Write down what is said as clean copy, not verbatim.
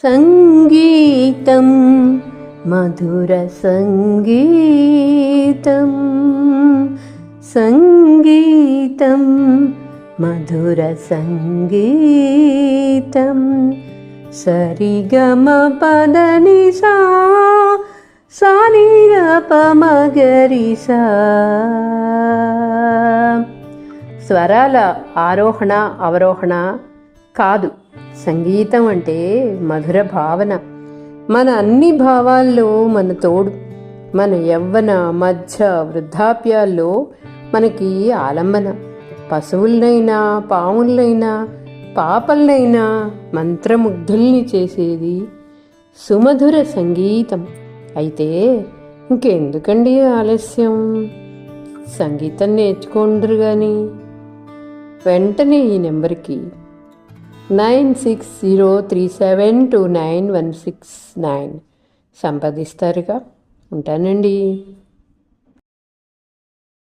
సంగీతం మధుర సంగీతం, సంగీతం మధుర సంగీతం. సరిగమ పదని సా సానిరప మగరిసా. స్వరాల ఆరోహణ అవరోహణ కాదు, సంగీతం అంటే మధుర భావన. మన అన్ని భావాల్లో మన తోడు. మన యవ్వన మధ్య వృద్ధాప్యాల్లో మనకి ఆలంబన. పశువులనైనా పాములనైనా పాపలనైనా మంత్రముగ్ధుల్ని చేసేది సుమధుర సంగీతం. అయితే ఇంకెందుకండి ఆలస్యం, సంగీతం నేర్చుకోండ్రు కానీ వెంటనే ఈ నెంబర్కి 9603729169 సంపాదిస్తారుగా. ఉంటానండి.